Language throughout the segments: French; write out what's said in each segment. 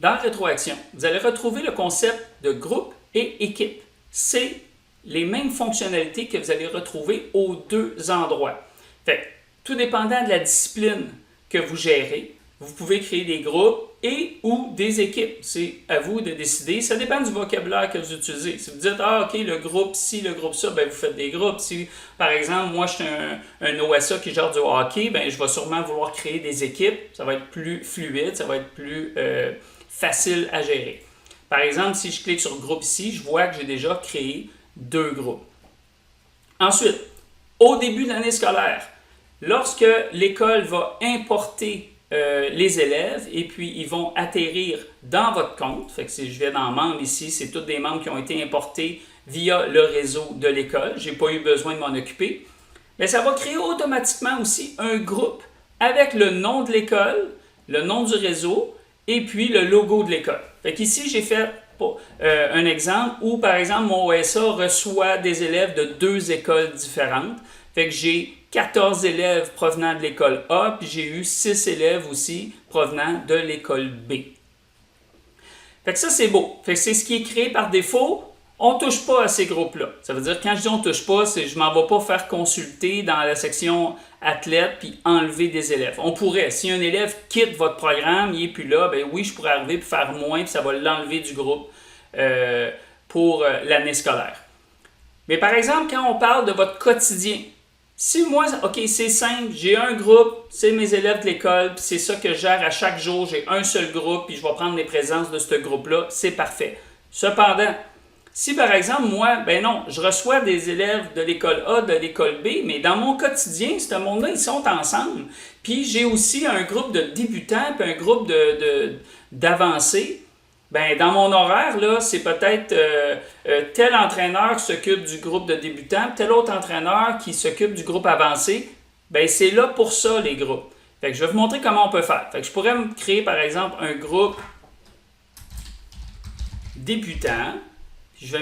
Dans Rétroaction, vous allez retrouver le concept de groupe et équipe. C'est les mêmes fonctionnalités que vous allez retrouver aux deux endroits. Fait, tout dépendant de la discipline que vous gérez, vous pouvez créer des groupes et ou des équipes. C'est à vous de décider. Ça dépend du vocabulaire que vous utilisez. Si vous dites, ah, OK, le groupe ci, le groupe ça, ben, vous faites des groupes. Si, par exemple, moi, je suis un OSA qui gère du hockey, ben, je vais sûrement vouloir créer des équipes. Ça va être plus fluide, ça va être plus facile à gérer. Par exemple, si je clique sur groupe ici, je vois que j'ai déjà créé deux groupes. Ensuite, au début de l'année scolaire, lorsque l'école va importer les élèves et puis ils vont atterrir dans votre compte, fait que si je vais dans membres ici, c'est tous des membres qui ont été importés via le réseau de l'école, je n'ai pas eu besoin de m'en occuper, mais ça va créer automatiquement aussi un groupe avec le nom de l'école, le nom du réseau et puis le logo de l'école. Fait qu'ici, j'ai fait un exemple où, par exemple, mon OSA reçoit des élèves de deux écoles différentes. Fait que j'ai 14 élèves provenant de l'école A, puis j'ai eu 6 élèves aussi provenant de l'école B. Fait que ça, c'est beau. Fait que c'est ce qui est créé par défaut. On ne touche pas à ces groupes-là. Ça veut dire, quand je dis on ne touche pas, c'est je ne m'en vais pas faire consulter dans la section athlète puis enlever des élèves. On pourrait. Si un élève quitte votre programme, il n'est plus là, ben oui, je pourrais arriver et faire moins, puis ça va l'enlever du groupe pour l'année scolaire. Mais par exemple, quand on parle de votre quotidien, si moi, OK, c'est simple, j'ai un groupe, c'est mes élèves de l'école, puis c'est ça que je gère à chaque jour, j'ai un seul groupe, puis je vais prendre les présences de ce groupe-là, c'est parfait. Cependant, si par exemple, moi, ben non, je reçois des élèves de l'école A, de l'école B, mais dans mon quotidien, ce monde-là, ils sont ensemble. Puis j'ai aussi un groupe de débutants, puis un groupe d'avancés. Ben, dans mon horaire, là, c'est peut-être tel entraîneur qui s'occupe du groupe de débutants, tel autre entraîneur qui s'occupe du groupe avancé. Ben, c'est là pour ça, les groupes. Fait que je vais vous montrer comment on peut faire. Fait que je pourrais me créer, par exemple, un groupe débutant. Puis je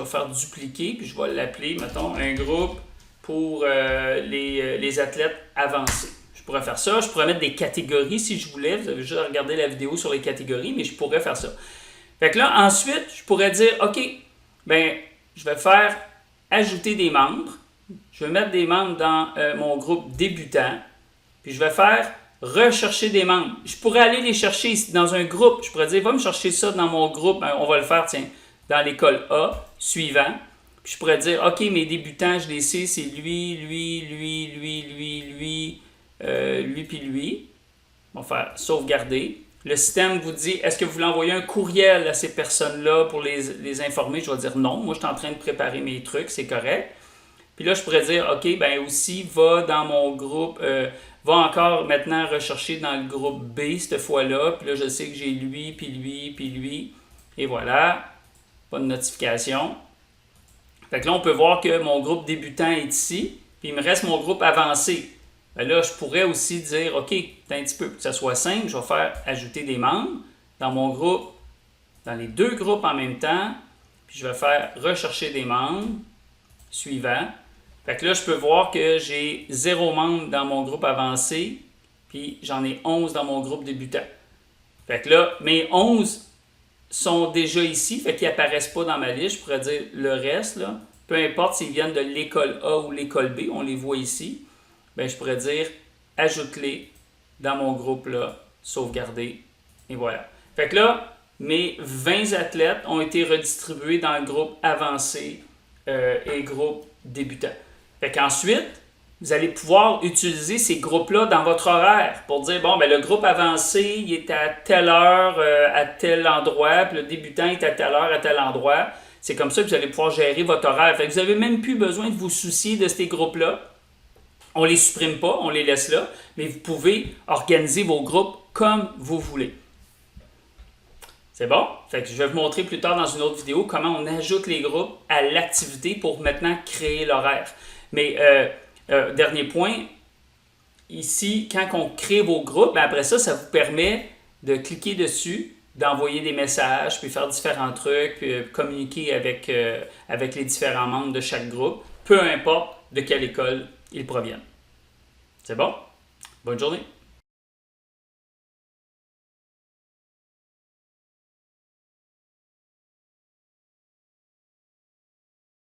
vais faire dupliquer, puis je vais l'appeler, mettons, un groupe pour les athlètes avancés. Je pourrais faire ça. Je pourrais mettre des catégories si je voulais. Vous avez juste à regarder la vidéo sur les catégories, mais je pourrais faire ça. Fait que là, ensuite, je pourrais dire, OK, ben, je vais faire ajouter des membres. Je vais mettre des membres dans mon groupe débutant. Puis je vais faire rechercher des membres. Je pourrais aller les chercher dans un groupe. Je pourrais dire, va me chercher ça dans mon groupe. On va le faire, tiens, dans l'école A, suivant. Puis je pourrais dire, OK, mes débutants, je les sais, c'est lui, puis lui. On va faire sauvegarder. Le système vous dit, est-ce que vous voulez envoyer un courriel à ces personnes-là pour les informer? Je vais dire non. Moi, je suis en train de préparer mes trucs, c'est correct. Puis là, je pourrais dire, OK, ben aussi, va dans mon groupe, va encore maintenant rechercher dans le groupe B cette fois-là. Puis là, je sais que j'ai lui, puis lui. Et voilà, pas de notification. Fait que là, on peut voir que mon groupe débutant est ici, puis il me reste mon groupe avancé. Ben là, je pourrais aussi dire, OK, un petit peu, que ça soit simple, je vais faire ajouter des membres dans mon groupe, dans les deux groupes en même temps, puis je vais faire rechercher des membres, suivant. Fait que là, je peux voir que j'ai 0 membre dans mon groupe avancé, puis j'en ai 11 dans mon groupe débutant. Fait que là, mes 11 sont déjà ici, fait qu'ils n'apparaissent pas dans ma liste. Je pourrais dire le reste, là, peu importe s'ils viennent de l'école A ou l'école B, on les voit ici. Ben, je pourrais dire ajoute-les dans mon groupe là, sauvegarder, et voilà. Fait que là, mes 20 athlètes ont été redistribués dans le groupe avancé et groupe débutant. Fait qu'ensuite, vous allez pouvoir utiliser ces groupes-là dans votre horaire pour dire, bon, ben le groupe avancé, il est à telle heure, à tel endroit, puis le débutant est à telle heure, à tel endroit. C'est comme ça que vous allez pouvoir gérer votre horaire. Fait que vous n'avez même plus besoin de vous soucier de ces groupes-là. On ne les supprime pas, on les laisse là, mais vous pouvez organiser vos groupes comme vous voulez. C'est bon? Fait que je vais vous montrer plus tard dans une autre vidéo comment on ajoute les groupes à l'activité pour maintenant créer l'horaire. Mais dernier point, ici, quand on crée vos groupes, ben après ça, ça vous permet de cliquer dessus, d'envoyer des messages, puis faire différents trucs, puis communiquer avec les différents membres de chaque groupe, peu importe de quelle école ils proviennent. C'est bon? Bonne journée!